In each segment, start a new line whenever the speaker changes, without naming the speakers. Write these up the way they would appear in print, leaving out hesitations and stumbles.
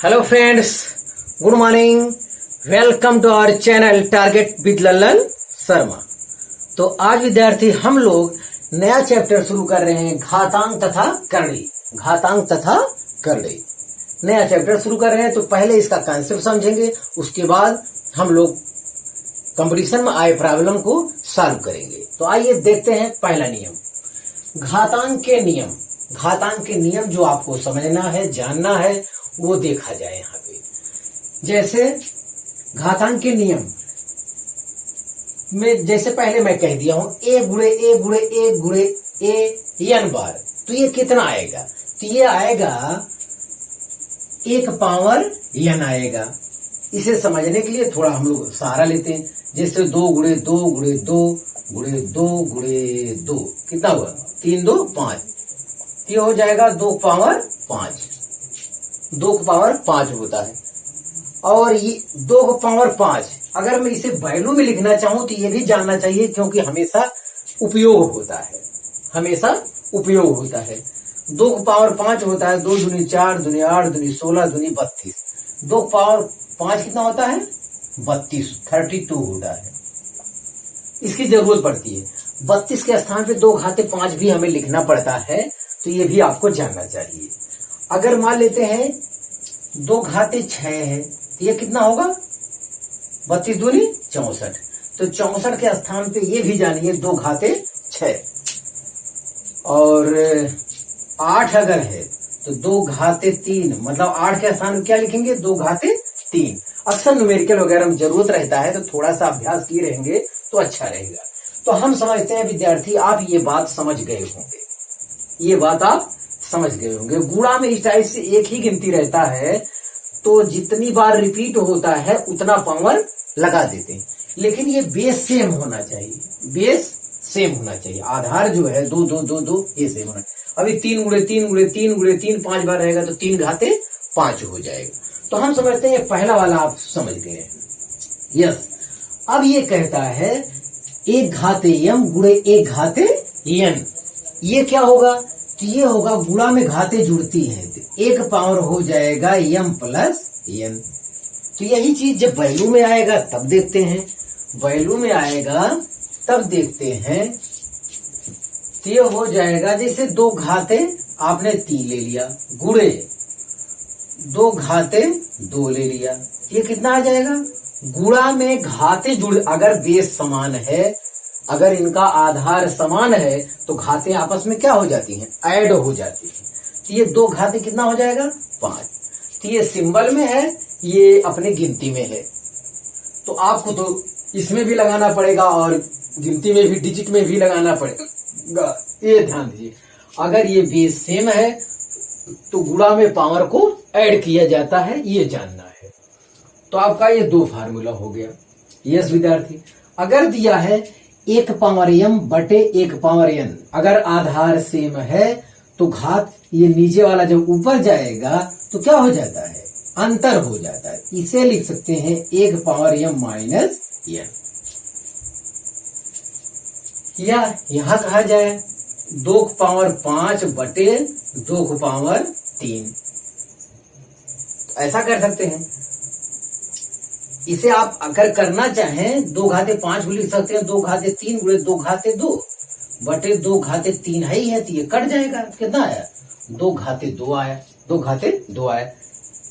Hello friends, good morning. Welcome to our channel target with Lallan Sharma. तो आज विद्यार्थी हम लोग नया चैप्टर शुरू कर रहे हैं, घातांक तथा करड़ी। घातांक तथा करड़ी नया चैप्टर शुरू कर रहे हैं। तो पहले इसका कॉन्सेप्ट समझेंगे, उसके बाद हम लोग कंपटीशन में आए प्रॉब्लम को सॉल्व करेंगे। तो आइए देखते हैं पहला नियम, घातांक के नियम। घातांक के नियम जो आपको समझना है, जानना है, वो देखा जाए यहाँ पे। जैसे घातांक के नियम में जैसे पहले मैं कह दिया हूं, ए गुणे ए गुणे ए गुणे ए n बार, तो ये कितना आएगा? तो ये आएगा 1 पावर n आएगा। इसे समझने के लिए थोड़ा हम लोग सहारा लेते हैं। जैसे 2 गुणे 2 गुणे 2 गुणे 2 गुणे 2 कितना हुआ? 3 2 5। ये हो जाएगा 2 पावर 5। 2 पावर 5 होता है। और ये 2 पावर 5 अगर मैं इसे वैल्यू में लिखना चाहूं तो ये भी जानना चाहिए, क्योंकि हमेशा उपयोग होता है, हमेशा उपयोग होता है। 2 पावर 5 होता है 2 दूनी 4 दूनी 8 दूनी 16 दूनी 32। 2 पावर 5 कितना होता है? 32 होता है। इसकी जरूरत पड़ती है। 32 के स्थान पे 2 घाते 5 भी हमें लिखना पड़ता है, तो ये भी आपको जानना चाहिए। अगर मान लेते हैं 2 घाते 6 है, तो ये कितना होगा? 32 दूनी 64। तो 64 के स्थान पे ये भी जानिए 2 घाते 6। और 8 अगर है तो 2 घाते 3, मतलब 8 के स्थान पे क्या लिखेंगे? 2 घाते 3। अक्सर न्यूमेरिकल वगैरह में जरूरत रहता है, तो थोड़ा सा अभ्यास किए रहेंगे तो अच्छा रहेगा। तो हम समझते हैं विद्यार्थी, आप ये बात समझ गए होंगे, ये बात आप समझ गए होंगे। गुणा में इस टाइप से एक ही गिनती रहता है, तो जितनी बार रिपीट होता है उतना पावर लगा देते हैं। लेकिन ये बेस सेम होना चाहिए, बेस सेम होना चाहिए। आधार जो है 2 2 2 2 ये सेम होना चाहिए। अभी 3 गुणे 3 गुणे 3 गुणे 3 5 बार रहेगा तो 3 घाते 5 हो जाएगा। तो हम समझते हैं पहला वाला आप समझ गए हैं। यस। अब ये कहता है 1 घाते m गुणे 1 घाते n। ये क्या होगा? तो ये होगा, गुणा में घाते जुड़ती है तो 1 पावर हो जाएगा m प्लस n। तो यही चीज जब वैल्यू में आएगा तब देखते हैं, वैल्यू में आएगा तब देखते हैं। तो ये हो जाएगा, जैसे 2 घाते आपने 3 ले लिया, गुणे 2 घाते 2 ले लिया, ये कितना आ जाएगा? गुणा में घाते जुड़, अगर बेस समान है, अगर इनका आधार समान है, तो घाते आपस में क्या हो जाती हैं? ऐड हो जाती हैं। तो ये 2 घाते कितना हो जाएगा? 5। तो ये सिंबल में है, ये अपने गिनती में है। तो आपको तो इसमें भी लगाना पड़ेगा और गिनती में भी, डिजिट में भी लगाना पड़ेगा। ये ध्यान दीजिए, अगर ये बेस सेम है तो गुणा में पावर को ऐड किया जाता है, ये जानना है। तो आपका ये 2 फार्मूला हो गया। यस विद्यार्थी। अगर दिया है 1 पावर m बटे 1 पावर n, अगर आधार सेम है तो घात ये नीचे वाला जब ऊपर जाएगा तो क्या हो जाता है? अंतर हो जाता है। इसे लिख सकते हैं 1 पावर m माइनस n। या यहां कहा जाए 2 पावर 5 बटे 2 पावर 3, ऐसा कर सकते हैं। इसे आप अगर करना चाहें 2 घाते 5 भी लिख सकते हैं, 2 घाते 3 गुणे 2 घाते 2 बटे 2 घाते 3 है ही है, तो ये कट जाएगा। कितना आया? 2 घाते 2 आया, 2 घाते 2 आया।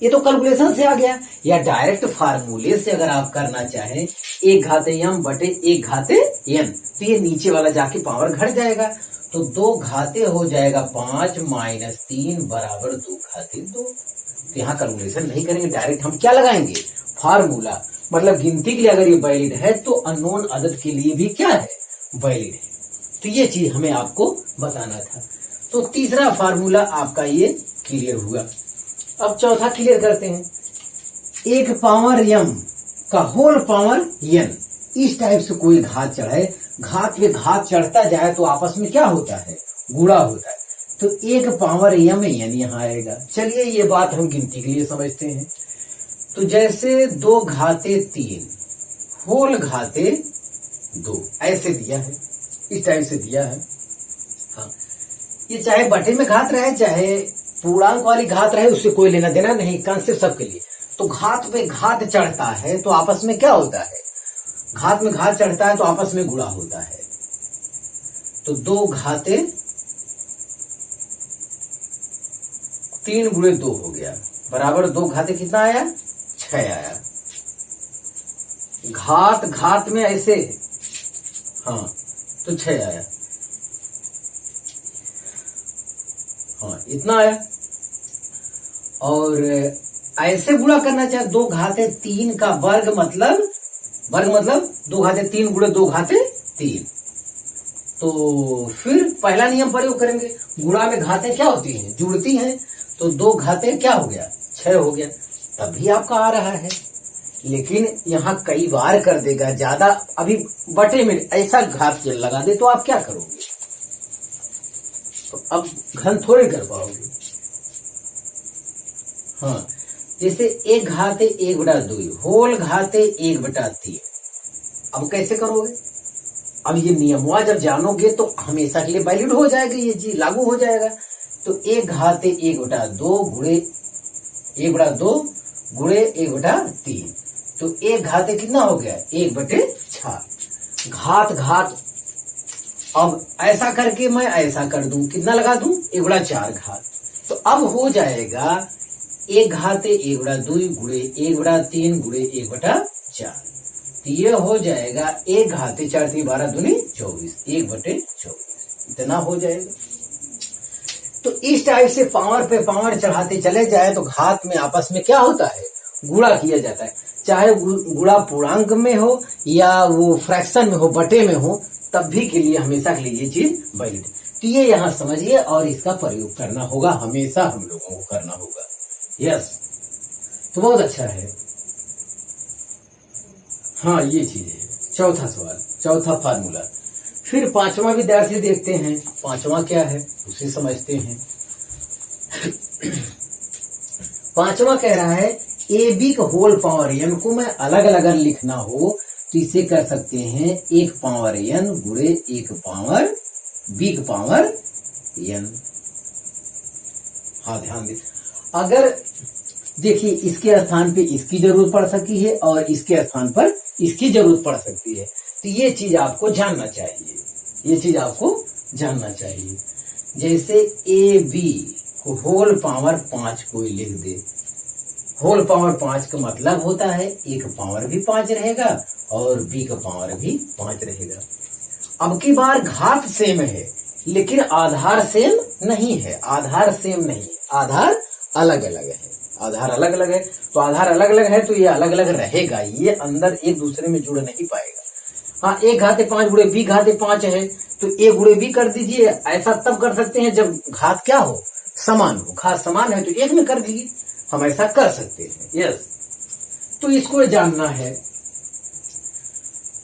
ये तो कैलकुलेशन से आ गया। या डायरेक्ट फार्मूले से अगर आप करना चाहें 1 घाते m बटे 1 घाते n, तो ये नीचे वाला जाके पावर घट जाएगा। तो 2 घाते हो जाएगा 5 माइनस 3 बराबर 2 घाते 2। तो यहाँ कैलकुलेशन नहीं करेंगे, डायरेक्ट हम क्या लगाएंगे? फार्मूला। मतलब गिनती के लिए अगर ये वैलिड है तो अननोन अदद के लिए भी क्या है? वैलिड है। तो ये चीज हमें आपको बताना था। तो तीसरा फार्मूला आपका ये क्लियर हुआ। अब चौथा क्लियर करते हैं। 1 पावर m का होल पावर n, इस टाइप से कोई घात चढ़े, घात पे घात चढ़ता जाए तो आपस में क्या होता है? गुणा होता है। तो 1 पावर m n यहाँ आएगा। चलिए ये बात हम गिनती के लिए समझते हैं। तो जैसे 2 घाते 3 होल घाते 2 ऐसे दिया है, इस टाइप से दिया है। हाँ, ये चाहे बटे में घात रहे चाहे पूर्णांक वाली घात रहे उससे कोई लेना देना नहीं, कंसेप्ट सबके लिए। तो घात पे घात चढ़ता है तो आपस में क्या होता है, घात में घात चढ़ता है तो आपस में गुणा होता है। तो 2 घाते 3 गुणे 2 हो गया बराबर 2 घाते कितना आया, 6 आया। घात घात में ऐसे, हाँ तो 6 आया, हाँ इतना आया। और ऐसे गुणा करना चाहे 2 घाते 3 का वर्ग मतलब 2 घाते 3 गुणे 2 घाते 3। तो फिर पहला नियम प्रयोग करेंगे, गुणा में घातें क्या होती हैं, जुड़ती हैं। तो 2 घातें क्या हो गया, 6 हो गया, तभी आपका आ रहा है। लेकिन यहाँ कई बार कर देगा ज्यादा, अभी बटे में ऐसा घात लगा दे तो आप क्या करोगे, तो अब घन थोड़े कर पाओगे। हाँ जैसे 1 घाते 1/2 होल घाते 1/3, अब कैसे करोगे, अब ये नियमवा जब जानोगे तो हमेशा के लिए वैलिड हो जाएगा, ये चीज लागू हो जाएगा। तो 1 घाते 1/2 गुणे 1/2 गुणे 1/3, तो 1 घाते कितना हो गया, 1/6। घात घात, अब ऐसा करके मैं ऐसा कर दूं, कितना लगा दूं, 1/4 घात। तो अब हो जाएगा 1 घाते 1/2 गुणे 1/3 गुणे 1/4, तो ये हो जाएगा 1 घाते 4 3 12 दूनी 24, 1/24 इतना हो जाएगा। तो इस टाइप से पावर पे पावर चढ़ाते चले जाए तो घात में आपस में क्या होता है, गुणा किया जाता है। चाहे गुणा पूर्णांक में हो या वो फ्रैक्शन में हो, बटे में हो, तब भी के लिए हमेशा के लिए ये चीज वैलिड। तो ये यहाँ समझिए और इसका प्रयोग करना होगा, हमेशा हम लोगों को करना होगा। यस, तो बहुत अच्छा है। हाँ ये चीज है। चौथा सवाल, चौथा फार्मूला। फिर 5वां विद्यार्थी देखते हैं, 5वां क्या है उसे समझते हैं। 5वां कह रहा है ए बी का होल पावर एन को मैं अलग अलग लिखना हो तो इसे कर सकते हैं 1 पावर एन गुणे 1 पावर बी का पावर एन। हाँ ध्यान दे, अगर देखिए इसके स्थान पे इसकी जरूरत पड़ सकती है और इसके स्थान पर इसकी जरूरत पड़ सकती है, तो ये चीज आपको जानना चाहिए, ये चीज आपको जानना चाहिए। जैसे ए बी को होल पावर 5 कोई लिख दे, होल पावर 5 का मतलब होता है ए का पावर भी 5 रहेगा और बी का पावर भी 5 रहेगा। अब की बार घात सेम है लेकिन आधार सेम नहीं है, आधार सेम नहीं, आधार अलग अलग है, आधार अलग अलग है। तो आधार अलग अलग है तो ये अलग अलग रहेगा, ये अंदर एक दूसरे में जुड़ नहीं पाएगा। हाँ 1 घाते 5 गुणे बी घाते 5 है तो ए गुणे बी कर दीजिए। ऐसा तब कर सकते हैं जब घात क्या हो, समान हो। घात समान है तो 1 में कर दीजिए, हम ऐसा कर सकते हैं। यस, तो इसको जानना है।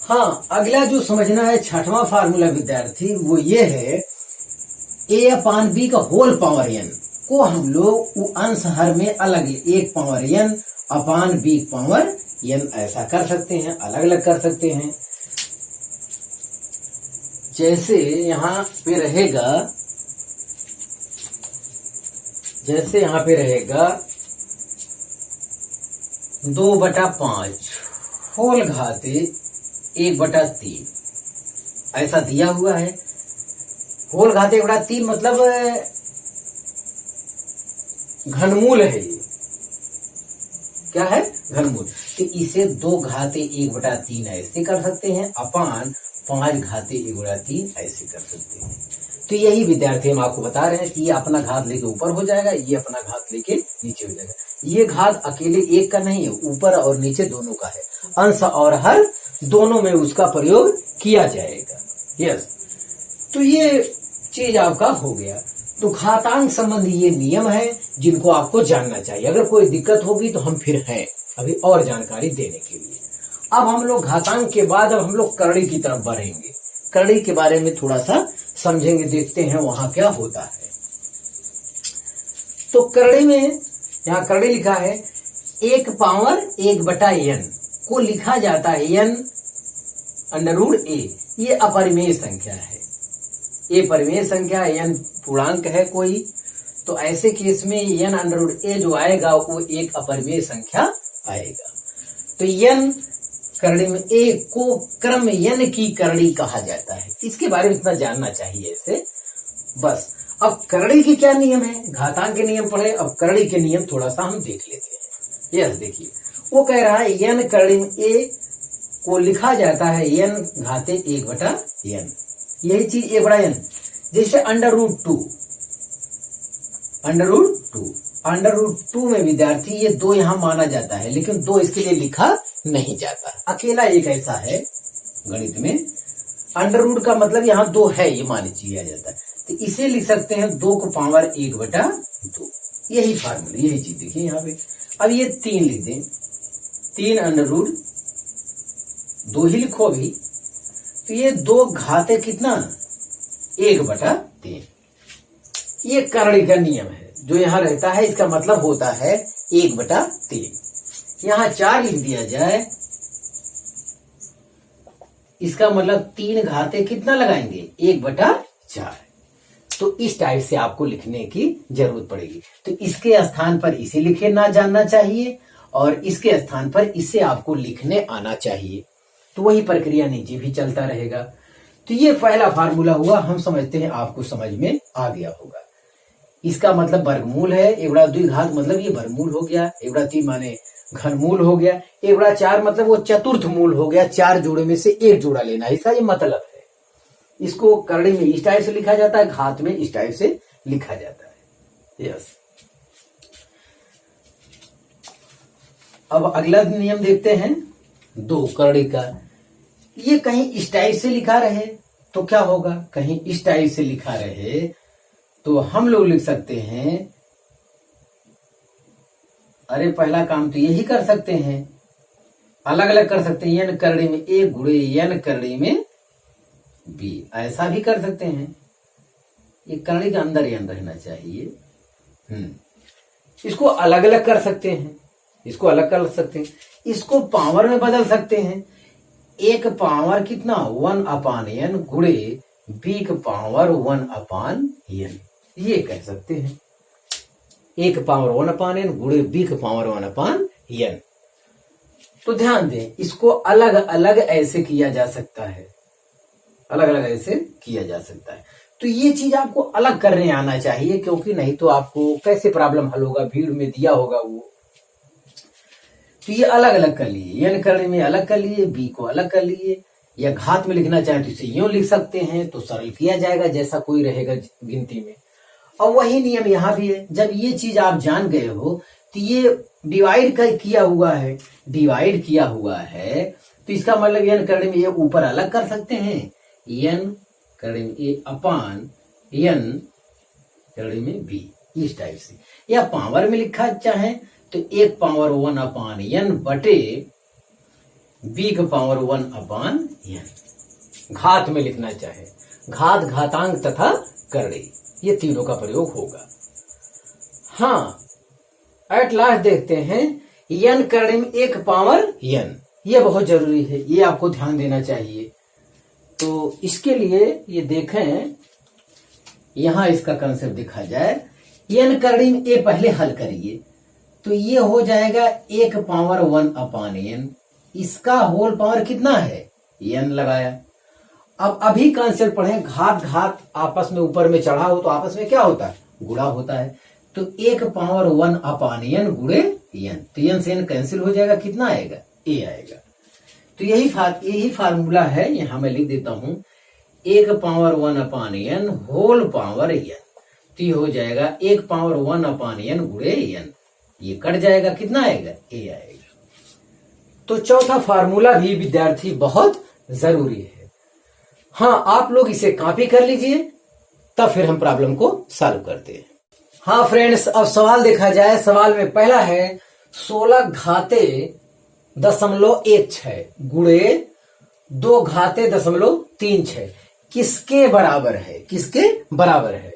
हाँ अगला जो समझना है 6वां फार्मूला विद्यार्थी, वो ये है ए अपान बी का होल पावर एन को हम लोग अंश हर में अलग 1 पावर एन अपान बी पावर एन ऐसा कर सकते हैं, अलग अलग कर सकते हैं। जैसे यहाँ पे रहेगा, जैसे यहाँ पे रहेगा 2/5 होल घाते 1/3 ऐसा दिया हुआ है। होल घाते 1/3 मतलब घनमूल है, ये क्या है, घनमूल। तो इसे 2 घाते 1/3 ऐसे कर सकते हैं अपान 5 घाते 1/3 ऐसे कर सकते हैं। तो यही विद्यार्थी हम आपको बता रहे हैं कि ये अपना घात लेके ऊपर हो जाएगा, ये अपना घात लेके नीचे हो जाएगा। ये घात अकेले एक का नहीं है, ऊपर और नीचे दोनों का है, अंश और हर दोनों में उसका प्रयोग किया जाएगा। यस, तो ये चीज आपका हो गया। तो घातांक संबंधी ये नियम है जिनको आपको जानना चाहिए। अगर कोई दिक्कत होगी तो हम फिर हैं अभी और जानकारी देने के लिए। अब हम लोग घातांक के बाद अब हम लोग करड़ी की तरफ बढ़ेंगे, करड़ी के बारे में थोड़ा सा समझेंगे, देखते हैं वहां क्या होता है। तो करड़ी में यहाँ करड़ी लिखा है 1 पावर 1/n को लिखा जाता है n√a। ये अपरिमेय संख्या है, ये परिमेय संख्या है, n पूर्णांक है कोई, तो ऐसे केस में n अंडर रूट ए जो आएगा वो एक अपरिमेय संख्या आएगा। तो n करड़ी में ए को क्रम n की करड़ी कहा जाता है। इसके बारे में इतना जानना चाहिए ऐसे बस। अब करड़ी के क्या नियम है, घातांक के नियम पढ़े, अब करड़ी के नियम थोड़ा सा हम देख लेते हैं। यस देखिए, वो कह रहा है n करड़ी में ए को लिखा जाता है n घाते 1/n। यही चीज 1/n, जैसे अंडर रूट टू में विद्यार्थी ये 2 यहां माना जाता है, लेकिन 2 इसके लिए लिखा नहीं जाता। अकेला एक ऐसा है गणित में, अंडर रूट का मतलब यहाँ 2 है ये मान लिया जाता है, तो इसे लिख सकते हैं 2 को पावर 1/2। यही फार्मूला, यही चीज देखिए यहाँ पे। अब ये 3 लिख दें, 3 अंडर रूट 2 ही लिखो अभी, तो ये 2 घाते कितना 1/3। ये करड़ी का नियम है जो यहाँ रहता है, इसका मतलब होता है 1/3। यहाँ 4 लिख दिया जाए, इसका मतलब 3 घाते कितना लगाएंगे 1/4। तो इस टाइप से आपको लिखने की जरूरत पड़ेगी। तो इसके स्थान पर इसे लिखे ना जानना चाहिए और इसके स्थान पर इसे आपको लिखने आना चाहिए। तो वही प्रक्रिया नीचे भी चलता रहेगा। तो ये पहला फार्मूला हुआ, हम समझते हैं आपको समझ में आ गया होगा। इसका मतलब वर्गमूल है, 1/2 घात मतलब ये वर्गमूल हो गया, 1/3 माने घनमूल हो गया, 1/4 मतलब वो चतुर्थ मूल हो गया, 4 जोड़े में से एक जोड़ा लेना, इसका ये मतलब है। इसको करड़ी में इस टाइप से लिखा जाता है, घात में इस टाइप से लिखा जाता है। यस, अब अगला नियम देखते हैं 2 करड़ी का। ये कहीं इस टाइप से लिखा रहे तो क्या होगा, कहीं इस टाइप से लिखा रहे तो हम लोग लिख सकते हैं, अरे पहला काम तो यही कर सकते हैं, अलग अलग कर सकते हैं, n करड़ी में a गुणे n करड़ी में b, ऐसा भी कर सकते हैं। ये करड़ी के अंदर n रहना चाहिए। इसको अलग अलग कर सकते हैं, इसको अलग कर सकते हैं, इसको पावर में बदल सकते हैं। एक पावर कितना 1/n गुणे b का पावर 1/n, ये कह सकते हैं। 1 पावर 1/n गुणे b का पावर 1/n। तो ध्यान दें, इसको अलग अलग ऐसे किया जा सकता है, अलग अलग ऐसे किया जा सकता है। तो ये चीज आपको अलग करने आना चाहिए, क्योंकि नहीं तो आपको कैसे प्रॉब्लम हल होगा, भीड़ में दिया होगा वो। तो ये अलग अलग कर लिए, n करने में अलग कर लिए, b को अलग कर लिए, या घात में लिखना चाहे तो इसे यूं लिख सकते हैं, तो सरल किया जाएगा जैसा कोई रहेगा गिनती में। और वही नियम यहाँ भी है। जब ये चीज आप जान गए हो तो ये डिवाइड किया हुआ है, डिवाइड किया हुआ है, तो इसका मतलब n करने में ये ऊपर अलग कर सकते हैं, n करने में a अपान n करने में b, इस टाइप से। या पावर में लिखा चाहे तो 1 पावर 1/n बटे b का पावर 1/n। घात में लिखना चाहे, घात, घातांक तथा करड़ी, ये तीनों का प्रयोग होगा। हाँ, एट लास्ट देखते हैं n करने में 1 पावर n, ये बहुत जरूरी है, ये आपको ध्यान देना चाहिए। तो इसके लिए ये देखें, यहां इसका कंसेप्ट देखा जाए, n करने में a पहले हल करिए, तो ये हो जाएगा 1 पावर 1/n, इसका होल पावर कितना है n लगाया। अब अभी कंसेप्ट पढ़ें, घात घात आपस में ऊपर में चढ़ा हो तो आपस में क्या होता है, गुणा होता है। तो 1 पावर 1/n गुणे n, तो n से n कैंसिल हो जाएगा, कितना आएगा a आएगा। तो यही फार्मूला है, यहां मैं लिख देता हूं 1 power 1/n whole power n, तो ये हो जाएगा 1 पावर 1/n गुणे n, ये कट जाएगा, कितना आएगा a आएगा। तो चौथा फार्मूला भी विद्यार्थी बहुत जरूरी है। हाँ, आप लोग इसे कॉपी कर लीजिए, तब फिर हम प्रॉब्लम को सॉल्व करते हैं। हाँ फ्रेंड्स, अब सवाल देखा जाए। सवाल में पहला है 16 घाते 0.16 गुणे 2 घाते 0.36 किसके बराबर है, किसके बराबर है।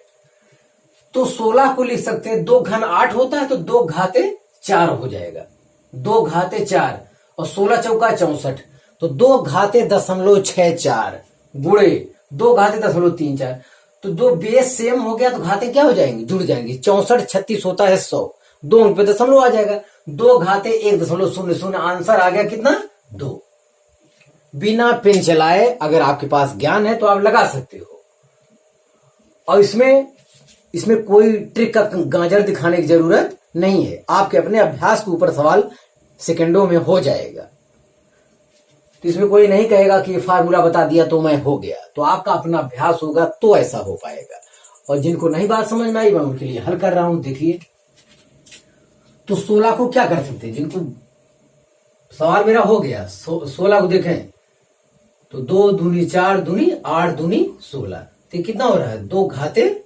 तो 16 को लिख सकते हैं, 2 घन 8 होता है तो 2 घाते 4 हो जाएगा, 2 घाते 4 और 16 चौका 64, तो 2 घाते 0.64 गुणे 2 घाते 0.34, तो दो बेस सेम हो गया तो घाते क्या हो जाएंगी, जुड़ जाएंगी। 64 36 होता है 100, 2 अंक पे दशमलव आ जाएगा, 2 घाते 1.00, आंसर आ गया कितना, 2। बिना पेन चलाए अगर आपके पास ज्ञान है तो आप लगा सकते हो, और इसमें कोई ट्रिक का गाजर दिखाने की जरूरत नहीं है। आपके अपने अभ्यास के ऊपर सवाल सेकंडों में हो जाएगा। तो इसमें कोई नहीं कहेगा कि फार्मूला बता दिया तो मैं हो गया, तो आपका अपना अभ्यास होगा तो ऐसा हो पाएगा। और जिनको नहीं बात समझ में आई मैं उनके लिए हल कर रहा हूं। देखिए तो 16 को क्या कर सकते हैं, जिनको सवाल मेरा हो गया 16 को देखें तो 2 दूनी 4 दूनी 8 दूनी 16, तो कितना हो रहा है, 2 घाते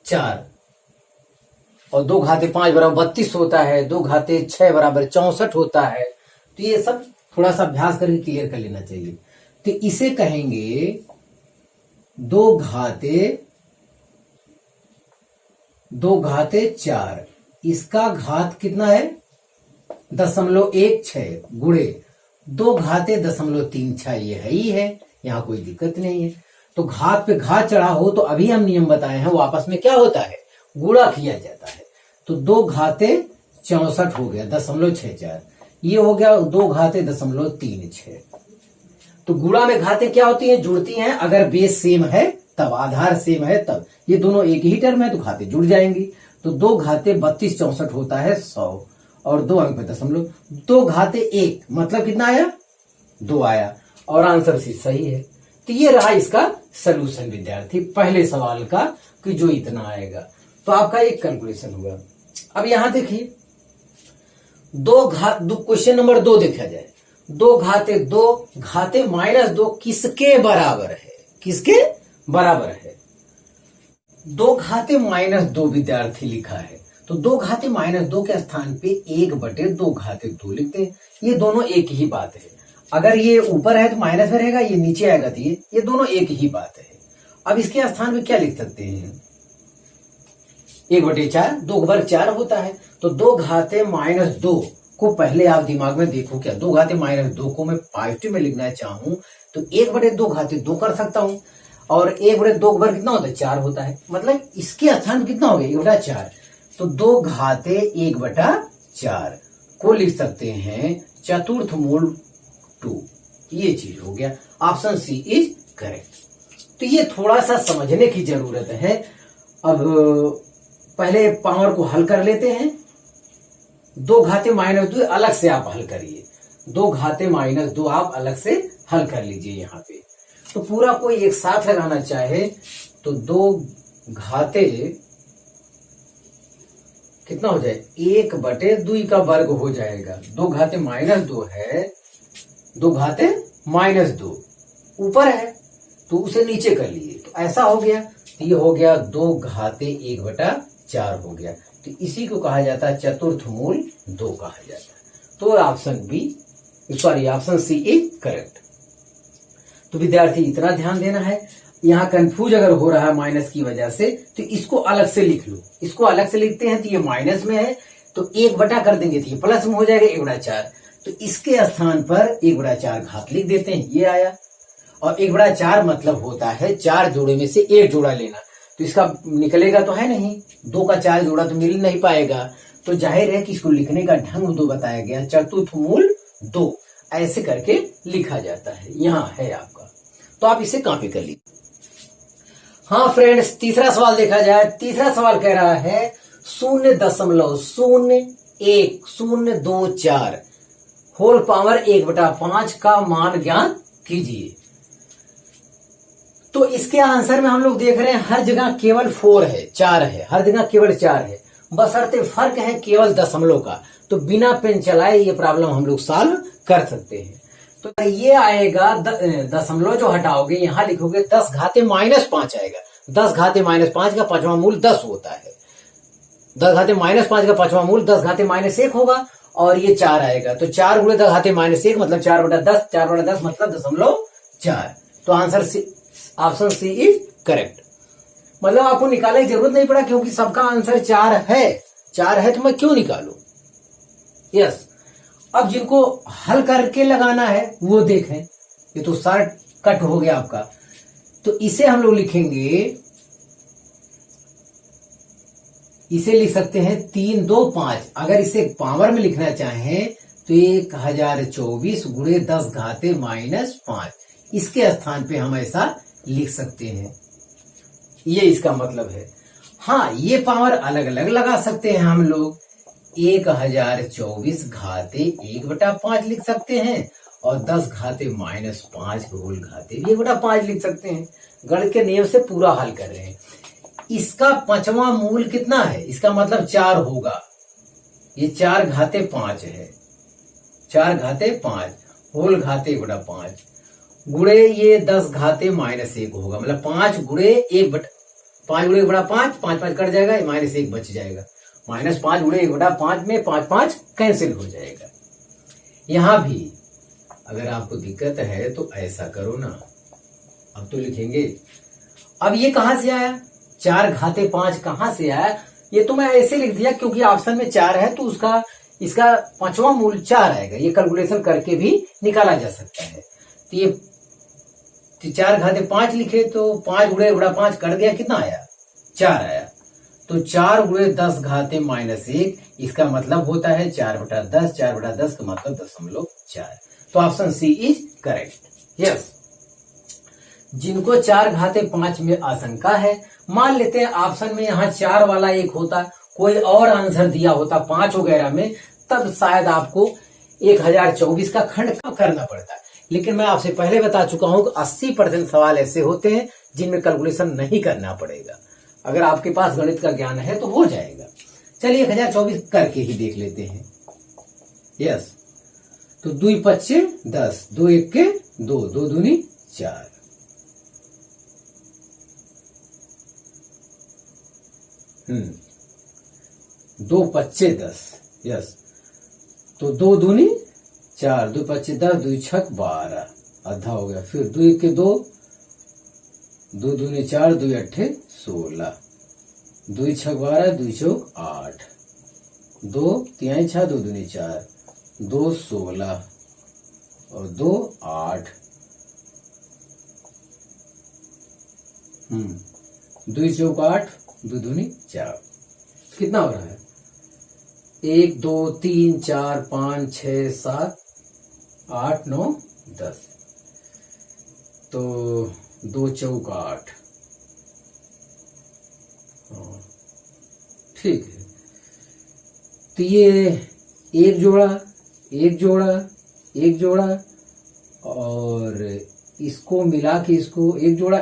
4 और 2 घाते 5 बराबर 32 होता है, 2 घाते 6 बराबर 64 होता है। तो ये सब थोड़ा सा अभ्यास करके क्लियर कर लेना चाहिए। तो इसे कहेंगे 2 घाते 4, इसका घात कितना है 0.16 गुणे 2 घाते 0.36, ये है ही है, यहां कोई दिक्कत नहीं है। तो घात पे घात चढ़ा हो तो अभी हम नियम बताए हैं वो आपस में क्या होता है, गुणा किया जाता है। तो 2 घाते 64 हो गया 0.64, ये हो गया 2 घाते 0.36। तो गुणा में घाते क्या होती हैं, जुड़ती हैं। अगर बेस सेम है तब, आधार सेम है तब, ये दोनों एक ही टर्म है तो घाते जुड़ जाएंगी। तो 2 घाते 32 64 होता है 100 और 2 अंक पे दशमलव, 2 घाते 1 मतलब कितना आया, 2 आया, और आंसर सी सही है। तो ये रहा इसका सलूशन विद्यार्थी पहले सवाल का कि जो इतना आएगा। तो आपका एक कैलकुलेशन हुआ। अब यहां देखिए क्वेश्चन नंबर 2 देखा जाए, 2 घाते 2 घाते -2 किसके बराबर है, किसके बराबर है, 2 घाते -2 विद्यार्थी लिखा है। तो 2 घाते -2 के स्थान पे 1/2 घाते 2 लिखते हैं। ये दोनों एक ही बात है। अगर ये ऊपर है तो माइनस में रहेगा, ये नीचे आएगा तो ये दोनों एक ही बात है। अब इसके स्थान पे क्या लिख सकते हैं, 1/4, 2 वर्ग 4 होता है। तो 2 घाते -2 को पहले आप दिमाग में देखो, क्या 2 घाते -2 को मैं पॉजिटिव में लिखना चाहूं तो 1/2 घाते 2 कर सकता हूं, और 1/2 वर्ग कितना होता है, 4 होता है। मतलब इसके स्थान कितना हो गया, 1/4। तो 2 घाते 1/4 को लिख सकते हैं चतुर्थ मूल 2, ये चीज हो गया। Option C is correct. तो ये थोड़ा सा समझने की जरूरत है। अब पहले पावर को हल कर लेते हैं। 2 घाते -2 अलग से आप हल करिए, 2 घाते -2 आप अलग से हल कर लीजिए यहाँ पे। तो पूरा कोई एक साथ लगाना चाहे तो 2 घाते कितना हो जाए, 1/2 का वर्ग हो जाएगा। 2 घाते -2 है, 2 घाते -2 ऊपर है तो उसे नीचे कर लिए, तो ऐसा हो गया। तो ये हो गया 2 घाते 1/4 हो गया। तो इसी को कहा जाता है चतुर्थ मूल 2 कहा जाता है। तो ऑप्शन सी इज करेक्ट। तो विद्यार्थी इतना ध्यान देना है, यहां कंफ्यूज अगर हो रहा है माइनस की वजह से तो इसको अलग से लिख लो। इसको अलग से लिखते हैं तो ये माइनस में है तो 1 कर देंगे तो ये प्लस में हो जाएगा 1/4। तो इसके स्थान पर 1/4 घात लिख देते हैं, ये आया। और 1/4 मतलब होता है 4 जोड़े में से 1 जोड़ा लेना। तो इसका निकलेगा तो है नहीं, 2 का 4 जोड़ा तो मिल नहीं पाएगा। तो जाहिर है कि इसको लिखने का ढंग 2 बताया गया, चतुर्थ मूल 2 ऐसे करके लिखा जाता है। यहां है आपका, तो आप इसे कॉपी कर लीजिए। हाँ फ्रेंड्स, तीसरा सवाल देखा जाए। तीसरा सवाल कह रहा है 0.0124 होल पावर 1/5 का मान ज्ञात कीजिए। तो इसके आंसर में हम लोग देख रहे हैं हर जगह केवल 4 है, 4 है, हर जगह केवल 4 है, बशर्ते फर्क है केवल दशमलव का। तो बिना पेन चलाए ये प्रॉब्लम हम लोग सॉल्व कर सकते हैं। तो ये आएगा दशमलव जो हटाओगे यहां लिखोगे 10 घाते -5 आएगा। 10 घाते -5 का पांचवा मूल 10 होता है। 10 घाते -5 का पांचवा मूल 10 घाते -1 होगा और ये 4 आएगा। तो 4 गुणे 10 घाते -1 मतलब 4/10, 4/10 मतलब 0.4। तो answer option C is correct. मतलब आपको निकालने की जरूरत नहीं पड़ा क्योंकि सबका आंसर 4 है। 4 है तो मैं क्यों निकालू। यस, अब जिनको हल करके लगाना है वो देखें। ये तो शॉर्ट कट हो गया आपका। तो इसे हम लोग लिखेंगे इसे लिख सकते हैं 3 2 5। अगर इसे पावर में लिखना चाहें तो 1024 गुणे 10 घाते -5, इसके स्थान पे हम ऐसा लिख सकते हैं। ये इसका मतलब है। हाँ, ये पावर अलग अलग लगा सकते हैं हम लोग। 1024 घाते 1/5 लिख सकते हैं और 10 घाते -5 होल घाते 1/5 लिख सकते हैं। गणित के नियम से पूरा हल कर रहे हैं। इसका 5वां मूल कितना है? इसका मतलब 4 होगा। ये 4 घाते 5 है, 4 घाते 5 होल घाते 1/5 गुणे ये 10 घाते -1 होगा। मतलब 5 गुणे 1/5, 5 कट जाएगा, -1 बच जाएगा। -5 गुणे 1/5 में 5 कैंसिल हो जाएगा। यहां भी अगर आपको दिक्कत है तो ऐसा करो ना, अब तो लिखेंगे। अब ये कहां से आया? 4 घाते 5 कहां से आया? ये तो मैं ऐसे लिख दिया क्योंकि ऑप्शन में 4 है तो इसका 5वां मूल 4 आएगा। ये कैलकुलेशन करके भी निकाला जा सकता है। तो ये 4 घाते 5 लिखे तो 5 गुणे 1/5 कट गया, कितना आया? 4 आया। तो 4 गुणे 10 घाते -1, इसका मतलब होता है 4/10। 4/10 का मतलब 0.4। तो option C is correct. Yes, जिनको 4 घाते 5 में आशंका है, मान लेते हैं ऑप्शन में यहाँ 4 वाला एक होता, कोई और आंसर दिया होता 5 वगैरह में, तब शायद आपको 1024 का खंड करना पड़ता। लेकिन मैं आपसे पहले बता चुका हूं कि 80% सवाल ऐसे होते हैं जिनमें कैलकुलेशन नहीं करना पड़ेगा। अगर आपके पास गणित का ज्ञान है तो हो जाएगा। चलिए 1024 करके ही देख लेते हैं। यस, तो 2 5 10, 2 1 2, 2 दूनी 4। दो 5 10। यस, तो 2 दूनी 4, 2 5 10, 2 6 12, आधा हो गया। फिर 2 1 2, 2 दूनी 4, 2 8 16, 2 6 12, 2 4 8, 2 3 6, 2 दूनी 4, 2 16 और 2 8, 2 4 8, 2 दूनी 4। कितना हो रहा है? 1 2 3 4 5 6 7 8 9 10। तो 2 4 8। ठीक है, तो ये एक जोड़ा एक जोड़ा एक जोड़ा और इसको मिला के इसको एक जोड़ा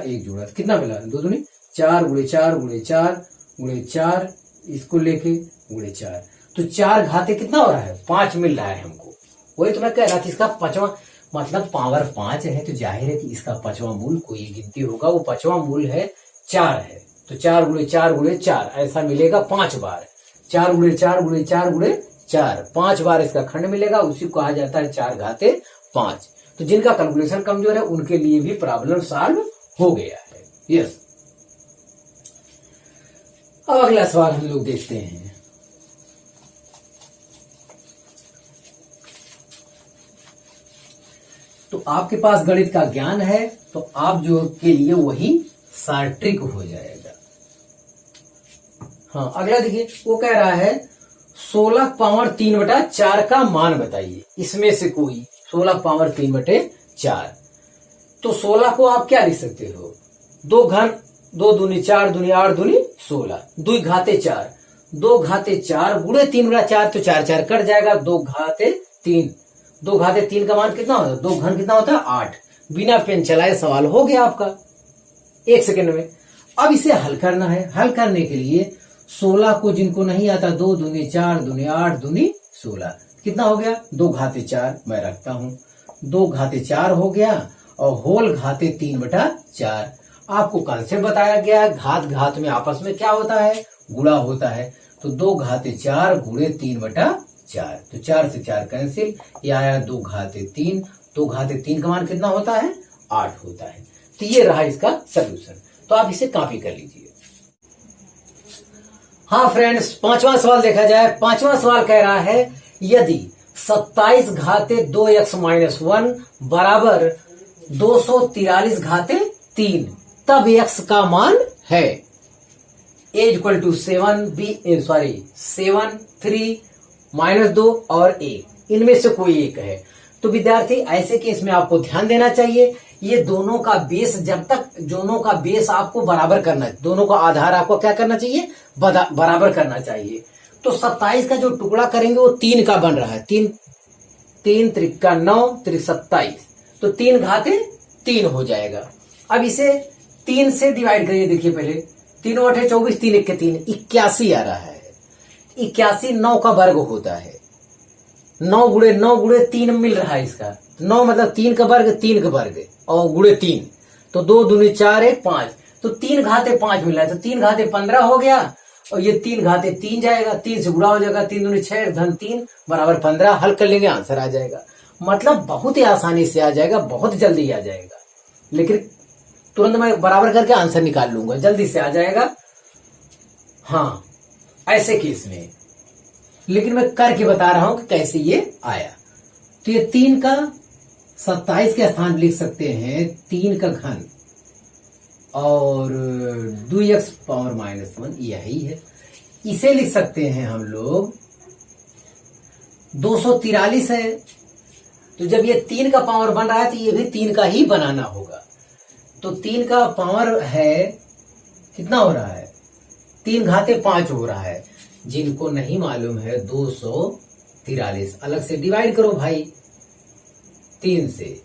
कितना मिला? 2 दूनी 4 गुणे 4 गुणे 4 गुणे 4, इसको लेके गुणे 4। तो 4 घाते कितना हो रहा है? 5 मिल रहा है हमको। वही तो मैं कह रहा था, इसका 5वां मतलब पावर 5 है तो जाहिर है कि इसका 5वां मूल कोई गिनती होगा। वो 5वां मूल है 4 है, तो 4 गुणे 4 गुणे 4 ऐसा मिलेगा 5 बार। 4 गुणे 4 गुणे 4 गुणे 4 5 बार इसका खंड मिलेगा, उसी को कहा जाता है 4 घाते 5। तो जिनका कैलकुलेशन कमजोर है उनके लिए भी प्रॉब्लम सॉल्व हो गया है। यस, अब अगला सवाल हम लोग देखते हैं। तो आपके पास गणित का ज्ञान है तो आप जो के लिए वही सार्ट्रिक हो जाएगा। हाँ, अगला देखिए, वो कह रहा है 16 पावर 3/4 का मान बताइए। इसमें से कोई 16 पावर 3/4। तो 16 को आप क्या लिख सकते हो? 2 घन 2 दूनी 4 दूनी 8 दूनी 16, 2 घाते 4, 2 घाते 4 गुणे 3/4, तो 4 4 कट जाएगा। 2 घाते 3, 2 घाते 3 का मान कितना होता है? 2 घन कितना होता है? 8। बिना पेन चलाए सवाल हो गया आपका 1 सेकंड में। अब इसे हल करना है। हल करने के लिए 16 को जिनको नहीं आता 2 दूनी 4 दूनी 8 दूनी 16, कितना हो गया? 2 घाते 4 मैं रखता हूं, 2 घाते 4 हो गया और होल घाते 3/4। आपको कंसेप्ट बताया गया है, घात घात में आपस में क्या होता है? गुणा होता है। तो 2 घाते 4 गुणे 3/4, तो 4 से 4 कैंसिल, ये आया 2 घाते 3। 2 घाते 3 का मान कितना होता है? 8 होता है। तो ये रहा इसका सलूशन। तो आप इसे कॉपी कर लीजिए। हाँ फ्रेंड्स, 5वां सवाल देखा जाए। 5वां सवाल कह रहा है यदि 27 घाते 2x-1 बराबर 243 घाते 3 तब x का मान है। ए इक्वल टू 7 3 -2 और ए, इनमें से कोई एक है। तो विद्यार्थी ऐसे केस में आपको ध्यान देना चाहिए, ये दोनों का बेस, जब तक दोनों का बेस आपको बराबर करना, दोनों का आधार आपको क्या करना चाहिए, बराबर करना चाहिए। तो 27 का जो टुकड़ा करेंगे वो 3 का बन रहा है, 3 त्रिका 9 त्रिक 27, तो 3 घाते 3 हो जाएगा। अब इसे 3 से डिवाइड करिए, देखिए पहले 3 8 24, 3 1 3, 81 आ रहा है। 81 9 का वर्ग होता है, 9 गुणे 3 मिल रहा है इसका, 9 मतलब 3 का वर्ग, 3 का वर्ग और गुणे 3, तो 2 दूनी 4 1 5, तो 3 घाते 5 मिल रहा है, तो 3 घाते 15 हो गया और ये 3 घाते 3 जाएगा, 3 से गुणा हो जाएगा, 3 दूनी 6 धन 3 बराबर 15, हल कर लेंगे आंसर आ जाएगा। मतलब बहुत ही आसानी से आ जाएगा, बहुत जल्दी आ जाएगा, लेकिन तुरंत मैं बराबर करके आंसर निकाल लूंगा, जल्दी से आ जाएगा। हाँ ऐसे केस में, लेकिन मैं करके बता रहा हूं कि कैसे ये आया। तो ये 3 का 27 के स्थान लिख सकते हैं 3 का घन और 2x पावर -1, यही है। इसे लिख सकते हैं हम लोग 243 है। तो जब ये 3 का पावर बन रहा है तो ये भी 3 का ही बनाना होगा। तो 3 का पावर है कितना हो रहा है, 3 घाते 5 हो रहा है। जिनको नहीं मालूम है 243 अलग से डिवाइड करो भाई 3 से,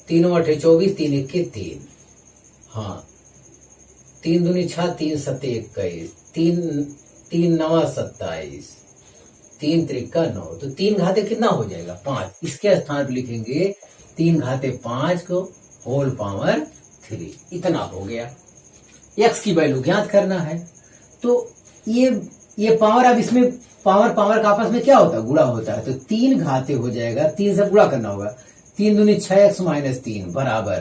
3 8 24, 3 1 3, हाँ 3 दूनी 6, 3 7 21, 3 9 27, 3 त्रिका 9, तो 3 घाते कितना हो जाएगा 5, इसके स्थान पर लिखेंगे 3 घाते 5 को होल पावर 3, इतना हो गया। x की वैल्यू ज्ञात करना है। तो ये पावर, अब इसमें पावर का आपस में क्या होता है, गुणा होता है, तो 3 घाते हो जाएगा, 3 से गुणा करना होगा, 3 दूनी 6x -3 बराबर,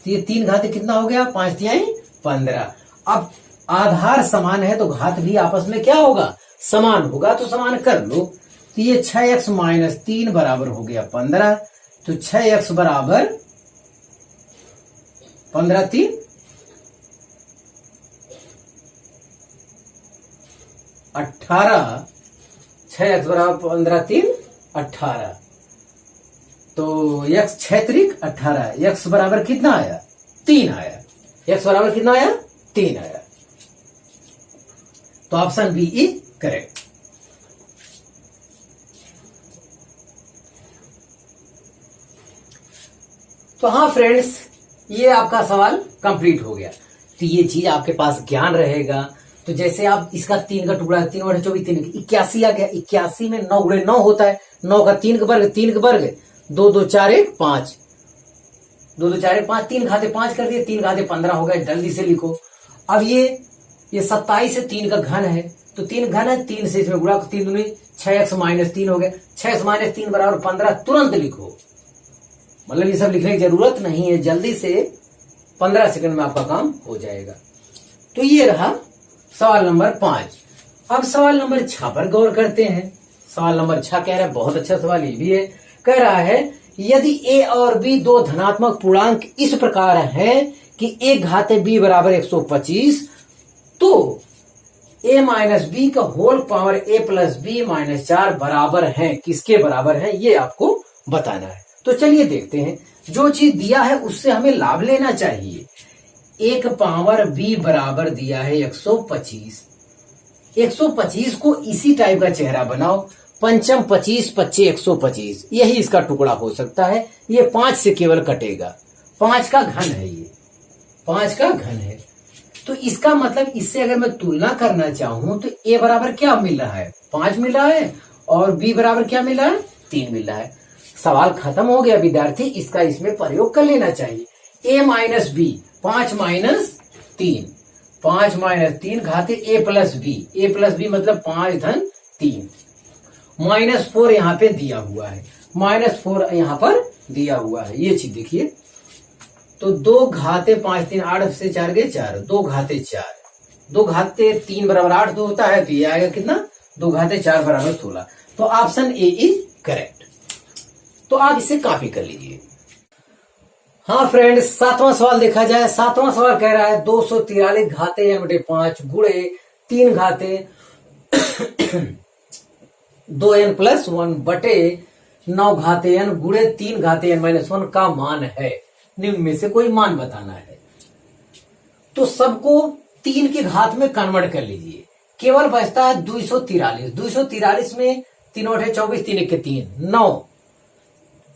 तो ये 3 घाते कितना हो गया, 5 तिहाई 15। अब आधार समान है तो घात भी आपस में क्या होगा, समान होगा, तो समान कर लो। तो ये 6x -3 बराबर हो गया 15, तो 6x बराबर 15 3 18, 6x बराबर 15 3 18, तो x 6 त्रिक 18, x बराबर कितना आया 3 आया, x बराबर कितना आया 3 आया। तो ऑप्शन बी इज करेक्ट। तो हाँ फ्रेंड्स, ये आपका सवाल कंप्लीट हो गया। तो ये चीज आपके पास ज्ञान रहेगा। तो जैसे आप इसका 3 का टुकड़ा, 3 8 24 3 81 आ गया, 81 में 9 गुणे 9 होता है, 9 का 3 का वर्ग, 3 का वर्ग 2 2 4 1 5, 2 2 4 1 5, 3 घाते 5 कर दिए, 3 घाते 15 हो गए, जल्दी से लिखो। अब ये 27 से 3 का घन है, तो 3 घन है, 3 से इसमें गुणा, 3 दूनी 6x -3 हो गया, 6x -3 बराबर 15, तुरंत लिखो। मतलब ये सब लिखने की जरूरत नहीं है, जल्दी से 15 सेकंड में आपका काम हो जाएगा। तो ये रहा सवाल नंबर 5। अब सवाल नंबर 6 पर गौर करते हैं। सवाल नंबर 6 कह रहा है, बहुत अच्छा सवाल ये भी है, कह रहा है यदि a और b दो धनात्मक पूर्णांक इस प्रकार हैं कि a घाते b बराबर 125, तो a - b का होल पावर a + b - 4 बराबर है, किसके बराबर है ये आपको बताना है। तो चलिए देखते हैं, जो चीज दिया है उससे हमें लाभ लेना चाहिए। एक पावर b बराबर दिया है 125, 125 को इसी टाइप का चेहरा बनाओ, पंचम 25 25 125, यही इसका टुकड़ा हो सकता है। ये 5 से केवल कटेगा, 5 का घन है, ये 5 का घन है। तो इसका मतलब इससे अगर मैं तुलना करना चाहूं तो a बराबर क्या मिल रहा है 5 मिल रहा है और b बराबर क्या मिल रहा है 3 मिल रहा है। सवाल खत्म हो गया विद्यार्थी, इसका इसमें प्रयोग कर लेना चाहिए। a - b, 5 - 3, 5 - 3 घाते a + b मतलब 5 धन 3, -4 यहाँ पे दिया हुआ है, -4 यहाँ पर दिया हुआ है, ये चीज देखिए। तो 2 घाते 5 3 8 से 4 गए 4, 2 घाते 4, 2 घाते 3 बराबर 8 तो होता है, तो ये आएगा कितना 2 घाते 4 बराबर 16। तो ऑप्शन ए इज करेक्ट। तो आप इसे कॉपी कर लीजिए। हाँ फ्रेंड्स, 7वां सवाल देखा जाए। 7वां सवाल कह रहा है 243 घाते n/5 गुणे 3 घाते 2n प्लस 1 बटे 9 घाते n गुणे 3 घाते n माइनस 1 का मान है। निम्न में से कोई मान बताना है। तो सबको 3 के घात में कन्वर्ट कर लीजिए। केवल बचता है 243। 243 में 3 8 24 3 1 3 9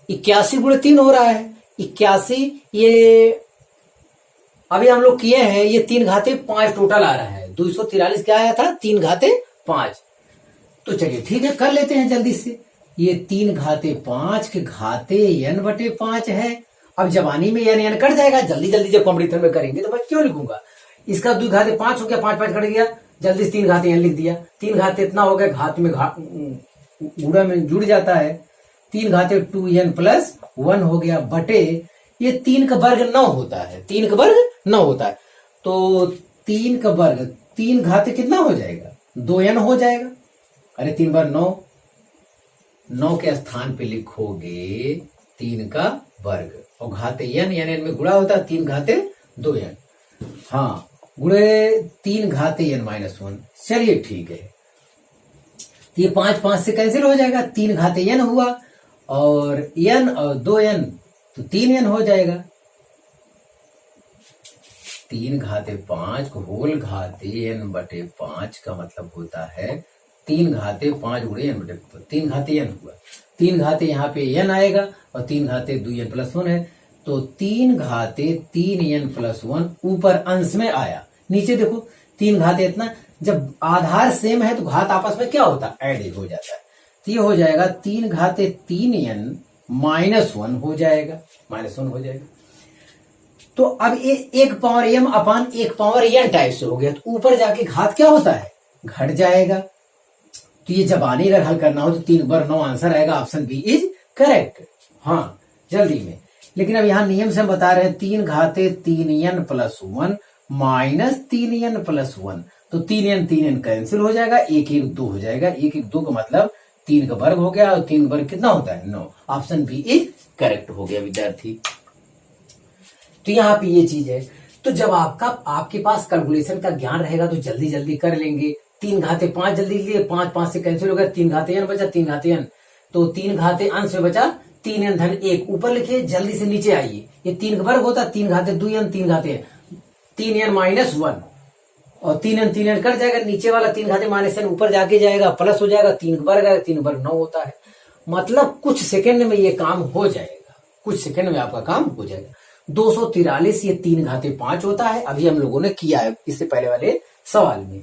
81 गुणे 3 हो रहा है 81। ये अभी हम लोग किए हैं, ये 3 घाते 5 टोटल आ रहा है। 243 क्या आया था? 3 घाते 5। तो चलिए ठीक है, कर लेते हैं जल्दी से। ये 3 घाते 5 के घाते n बटे 5 है। अब जवानी में n कट जाएगा, जल्दी जल्दी जब कॉम्पिटिशन में करेंगे तो मैं क्यों लिखूंगा। इसका 2 घाते 5 हो गया, 5 5 कट गया, जल्दी से 3 घाते n लिख दिया। 3 घाते इतना हो गया, घात में गुणा में जुड़ जाता है। 3 घाते 2n प्लस 1 हो गया बटे ये 3 का वर्ग 9 होता है। 3 का वर्ग 9 होता है। तो 3 का वर्ग 3 घाते कितना हो जाएगा? 2n हो जाएगा। अरे 3 बार 9, 9 के स्थान पे लिखोगे 3 का वर्ग और घाते n में गुणा होता है 3 घाते 2n। हाँ, गुणे 3 घाते n माइनस 1। चलिए ठीक है, ये 5 5 से कैंसिल हो जाएगा। 3 घाते n हुआ और n और 2n तो 3n हो जाएगा। 3 घाते 5 को होल घाते n बटे 5 का मतलब होता है 3 घाते 5 गुणे n बटे 3 घाते n हुआ। 3 घाते यहाँ पे n आएगा और 3 घाते 2n प्लस 1 है। तो 3 घाते 3n प्लस 1 ऊपर अंश में आया। नीचे देखो 3 घाते इतना, जब आधार सेम है तो घात आपस में क्या होता है? एड हो जाता है। तो ये हो जाएगा 3 घाते 3n माइनस 1 हो जाएगा, माइनस 1 हो जाएगा। तो अब ये 1 पावर m अपान 1 पावर n टाइप से हो गया। तो ऊपर जाके घात क्या होता है? घट जाएगा। तो ये जबानी अगर हल करना हो तो 3 बार 9 आंसर आएगा। Option B is correct. हाँ, जल्दी में। लेकिन अब यहां नियम से हम बता रहे हैं 3 घाते 3n plus 1 minus 3n plus 1। तो 3n कैंसिल हो जाएगा, 1 1 2 हो जाएगा। 1 1 2 का मतलब 3 का वर्ग हो गया और 3 वर्ग कितना होता है? 9। ऑप्शन बी इज करेक्ट हो गया विद्यार्थी। तो यहाँ पे ये चीज है। तो जब आपके पास कैलकुलेशन का ज्ञान रहेगा तो जल्दी जल्दी कर लेंगे। 3 घाते 5 जल्दी लिए, 5 5 से कैंसिल हो गया, 3 घाते n बचा, 3 घाते n। तो 3 घाते अंश में बचा 3n धन 1। ऊपर लिखिए, जल्दी से नीचे आइए। ये 3 का वर्ग होता है 3 घाते 2n, 3 घाते 3n माइनस 1 और 3n कट जाएगा। नीचे वाला 3 घाते माइनस n ऊपर जाके जाएगा, प्लस हो जाएगा। 3 का वर्ग आएगा, 3 वर्ग 9 होता है। मतलब कुछ सेकंड में ये काम हो जाएगा। कुछ सेकंड में आपका काम हो जाएगा। 243 ये 3 घाते 5 होता है। अभी हम लोगों ने किया है इससे पहले वाले सवाल में,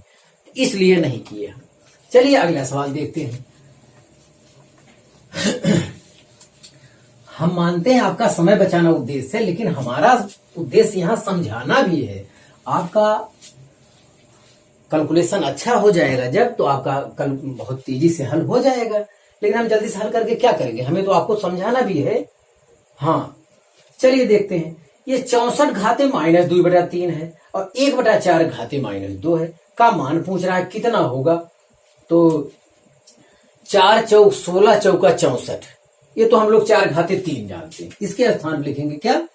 इसलिए नहीं किए हम। चलिए अगला सवाल देखते हैं। हम मानते हैं आपका समय बचाना उद्देश्य है, लेकिन हमारा उद्देश्य यहां समझाना भी है। आपका कैलकुलेशन अच्छा हो जाएगा जब, तो आपका कल बहुत तेजी से हल हो जाएगा। लेकिन हम जल्दी से हल करके क्या करेंगे? हमें तो आपको समझाना भी है। हाँ, चलिए देखते हैं। ये 64 घाते माइनस 2 बटा 3 है और 1 बटा 4 घाते माइनस 2 है का मान पूछ रहा है, कितना होगा? तो 4 चौक 16 चौका 64। ये तो हम लोग 4 घाते 3 जानते हैं। इसके स्थान पर लिखेंगे क्या?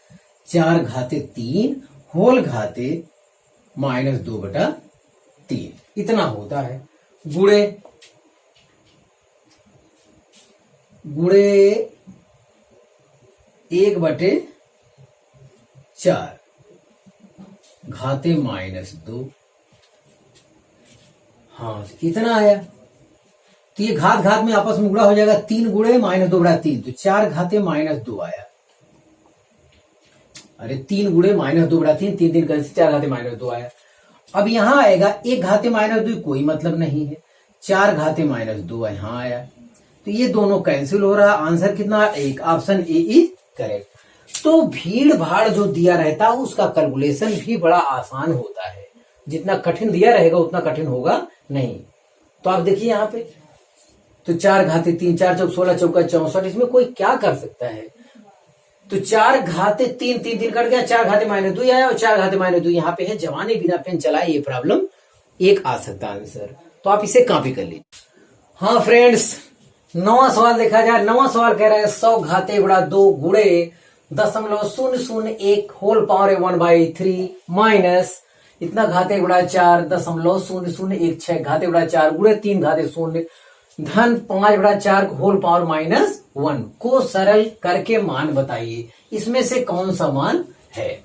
4 घाते 3 होल घाते माइनस 2 बटा 3 इतना होता है। गुणे 1 बटे 4 घाते माइनस 2। हाँ, इतना आया। तो ये घात घात में आपस में गुणा हो जाएगा। 3 गुणे माइनस 2 बटा 3, तो 4 घाते माइनस 2 आया। अरे 3 गुणे माइनस 2 बटा 3, 3 3 कैंसिल, 4 घाते माइनस 2 आया। अब यहां आएगा 1 घाते माइनस 2, कोई मतलब नहीं है। 4 घाते माइनस 2 यहां आया। तो ये दोनों कैंसिल हो रहा। आंसर कितना? 1। Option A is correct. तो भीड़ भाड़ जो दिया रहता है उसका कैलकुलेशन भी बड़ा आसान होता है। जितना कठिन दिया रहेगा उतना कठिन होगा नहीं। तो आप देखिए यहाँ पे, तो 4 घाते 3, 4 चौक 16 चौका 64, इसमें कोई क्या कर सकता है? तो 4 घाते 3, 3 3 कट गया, 4 घाते माइनस 2 आया और 4 घाते माइनस 2 यहाँ पे है। जवानी बिना पेन चलाए ये प्रॉब्लम 1 आ सकता आंसर। तो आप इसे कॉपी कर लीजिए। हाँ फ्रेंड्स, 9वां सवाल देखा जाए। 9वां सवाल कह रहा है 100 घाते बड़ा 2 गुणे 0.001 होल पावर 1/3 माइनस इतना घाते 1/4.0016 घाते 4 गुणे 3 घाते 0 धन 5/4 होल पावर -1 को सरल करके मान बताइए, इसमें से कौन सा मान है।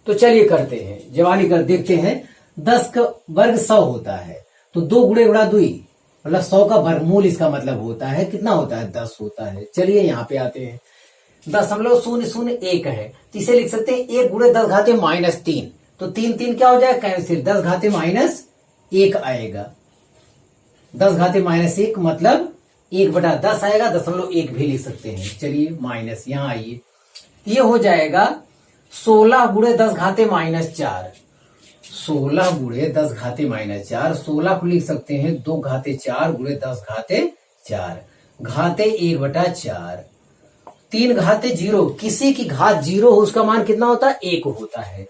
तो चलिए करते हैं, जवानी कर देखते हैं। 10 का वर्ग 100 होता है, तो 2 गुणे गुणा 2 मतलब 100 का वर्गमूल इसका मतलब होता है कितना होता है 10 होता है। चलिए यहाँ पे आते हैं, 0.001 है तो इसे लिख सकते हैं 1 गुणे 10 घाते -3, तो 3 क्या हो जाएगा कैंसिल, 10 घाते -1 आएगा। 10 घाते -1 मतलब 1/10 आएगा, 0.1 भी लिख सकते हैं। चलिए माइनस यहां आइए, ये हो जाएगा 16 गुणे 10 घाते -4, 16 गुणे 10 घाते -4, 16 को लिख सकते हैं 2 घाते 4 गुणे 10 घाते 4, घाते 1/4, 3 घाते 0, किसी की घात 0 हो उसका मान कितना होता है 1 होता है,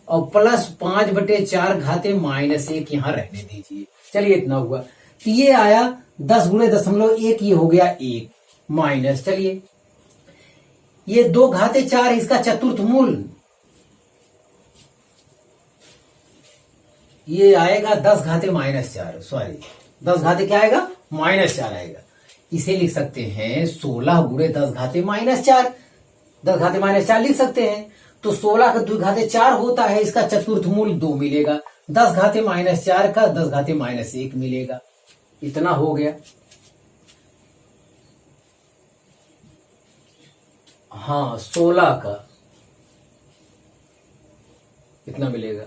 और प्लस 5/4 घाते -1 यहां रहने दीजिए। चलिए इतना हुआ, तो ये आया 10 गुणे 0.1, ये हो गया 1 माइनस, चलिए ये 2 घाते 4 इसका चतुर्थ मूल, ये आएगा 10 घाते -4, सॉरी 10 घाते क्या आएगा -4 आएगा। इसे लिख सकते हैं 16 गुणे 10 घाते -4, 10 घाते -4 लिख सकते हैं, तो 16 का 2 घाते 4 होता है, इसका चतुर्थ मूल 2 मिलेगा, 10 घाते -4 का 10 घाते -1 मिलेगा, इतना हो गया। हाँ 16 का इतना मिलेगा,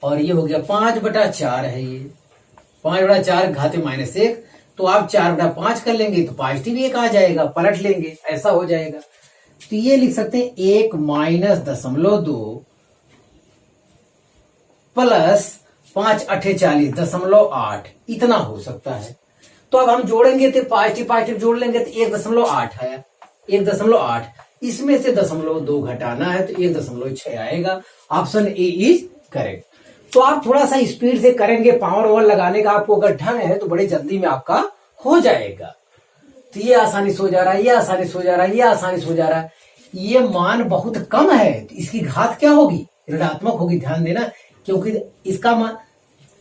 और ये हो गया 5/4 है, ये 5/4 घाते -1, तो आप 4/5 कर लेंगे तो पॉजिटिव 1 आ जाएगा, पलट लेंगे ऐसा हो जाएगा। तो ये लिख सकते हैं 1 -0.2 प्लस 5 8 40.8, इतना हो सकता है। तो अब हम जोड़ेंगे तो पॉजिटिव जोड़ लेंगे तो 1.8 है, 1.8, इसमें से 0.2 घटाना है तो 1.6 आएगा। Option A is correct. तो आप थोड़ा सा स्पीड से करेंगे, पावर ओवर लगाने का आपको अगर ढंग है तो बड़े जल्दी में आपका हो जाएगा। तो ये आसानी से हो जा रहा है, ये आसानी से हो जा रहा है, ये आसानी से हो जा रहा है। ये मान बहुत कम है तो इसकी घात क्या होगी, ऋणात्मक होगी, ध्यान देना, क्योंकि इसका मान,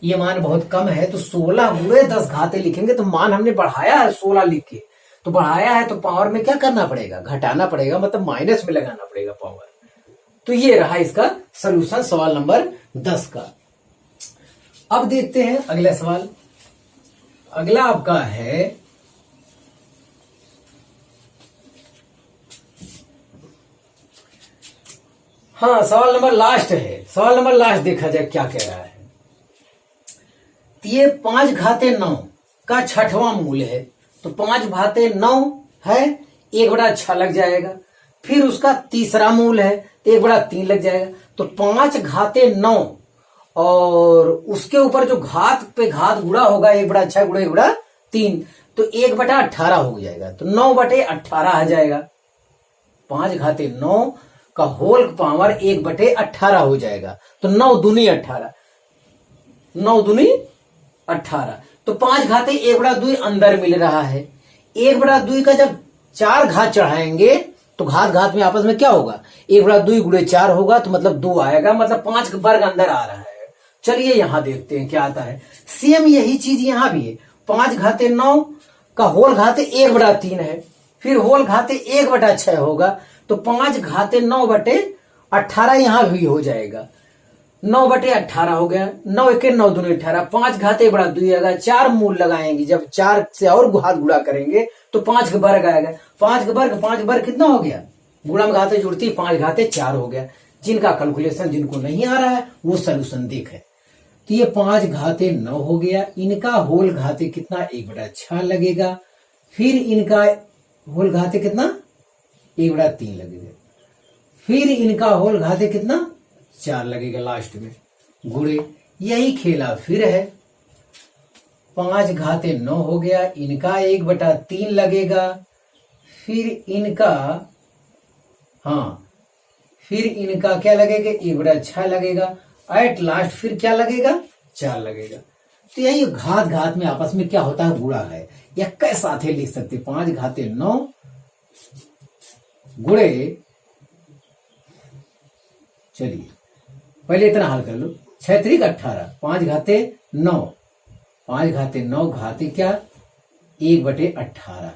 ये मान बहुत कम है तो 16 गुणे 10 घाते लिखेंगे तो मान हमने बढ़ाया है 16 लिख के, तो बढ़ाया है तो पावर में क्या करना पड़ेगा, घटाना पड़ेगा, मतलब माइनस में लगाना पड़ेगा पावर। तो ये रहा इसका सलूशन सवाल नंबर 10 का। अब देखते हैं अगला सवाल। अगला आपका है हाँ सवाल नंबर लास्ट है, सवाल नंबर लास्ट देखा जाए क्या कह रहा है। ये 5 घाते 9 का 6वां मूल है, तो 5 घाते 9 है, 1/6 लग जाएगा, फिर उसका तीसरा मूल है तो 1/3 लग जाएगा, तो 5 घाते 9 और उसके ऊपर जो घात पे घात गुणा होगा 1/6 गुणा 1/3, तो 1/18 हो जाएगा, तो 9/18 आ जाएगा। 5 घाते 9 का होल पावर 1/18 हो जाएगा, तो 9 दूनी 18, 9 दूनी 18, तो 5 घाते 1/2 अंदर मिल रहा है। 1/2 का जब 4 घात चढ़ाएंगे तो घात घात में आपस में क्या होगा, 1/2 गुणे 4 होगा, तो मतलब 2 आएगा, मतलब 5 का वर्ग अंदर आ रहा है। चलिए यहां देखते हैं क्या आता है। सेम यही चीज यहां भी है, 5 घाते 9 का होल घाते 1/3 है, फिर होल घाते 1/6 होगा, तो 5 घाते 9/18 यहां भी हो जाएगा, 9/18 हो गया, 9 1 9 2 18, 5 घाते 1/2 आएगा, 4 मूल लगाएंगे, जब 4 से और घात गुणा करेंगे तो 5 का वर्ग आएगा, 5 का वर्ग कितना हो गया, गुणा में घाते जुड़ती 5 घाते 4 हो गया। जिनका कैलकुलेशन जिनको नहीं आ रहा है वो सोल्यूशन देखें। तो ये 5 घाते 9 हो गया, इनका होल घाते कितना 1/6 लगेगा, फिर इनका होल घाते कितना 1/3 लगेगा, फिर इनका होल घाते कितना 4 लगेगा लास्ट में, गुणे यही खेला फिर है। 5 घाते 9 हो गया, इनका 1/3 लगेगा, फिर इनका फिर इनका क्या लगेगा 1/6 लगेगा, एट लास्ट फिर क्या लगेगा 4 लगेगा। तो यही घात घात में आपस में क्या होता है गुणा है, या कैसे साथ लिख सकते 5 घाते 9 गुणे, चलिए पहले इतना हल कर लो। 6 त्रिक 18, 5 घाते 9, 5 घाते 9 घाते क्या 1/18।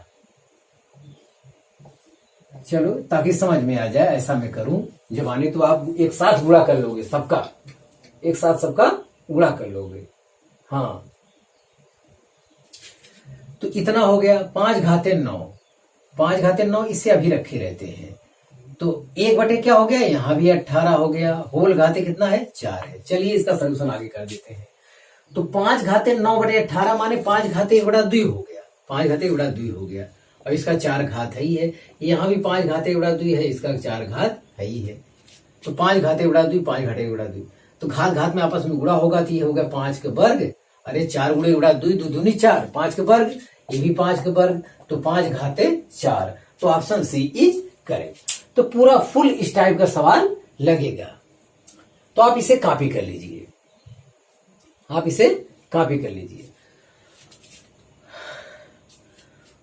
चलो ताकि समझ में आ जाए, ऐसा मैं करूं जबानी तो आप एक साथ गुणा कर लोगे, सबका एक साथ सबका गुणा कर लोगे। हाँ तो इतना हो गया 5 घाते 9, 5 घाते 9 इससे अभी रखे रहते हैं तो 1 बटे क्या हो गया, यहां भी 18 हो गया। होल घाते कितना है 4 है। चलिए इसका सोल्यूशन आगे कर देते हैं। तो 5 घाते 9/18 माने 5 घाते 1/2 हो गया, 5 घाते 1/2 हो गया। और इसका 4 घात है ही है, यहाँ भी 5 घाते 1/2 है, इसका 4 घात है ही है। तो 5 घाते 1/2, 5 घाते 1/2, तो घात घात में आपस में गुणा होगा तो ये हो गया 5 के वर्ग। अरे 4 गुणे 1/2, 2 दूनी 4, 5 के वर्ग, ये भी 5 के वर्ग, तो 5 घाते 4। तो ऑप्शन सी इज करेक्ट। तो पूरा फुल इस टाइप का सवाल लगेगा, तो आप इसे कॉपी कर लीजिए, आप इसे कॉपी कर लीजिए।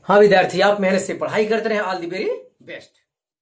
हाँ विद्यार्थी, आप मेहनत से पढ़ाई करते रहे। All the very best.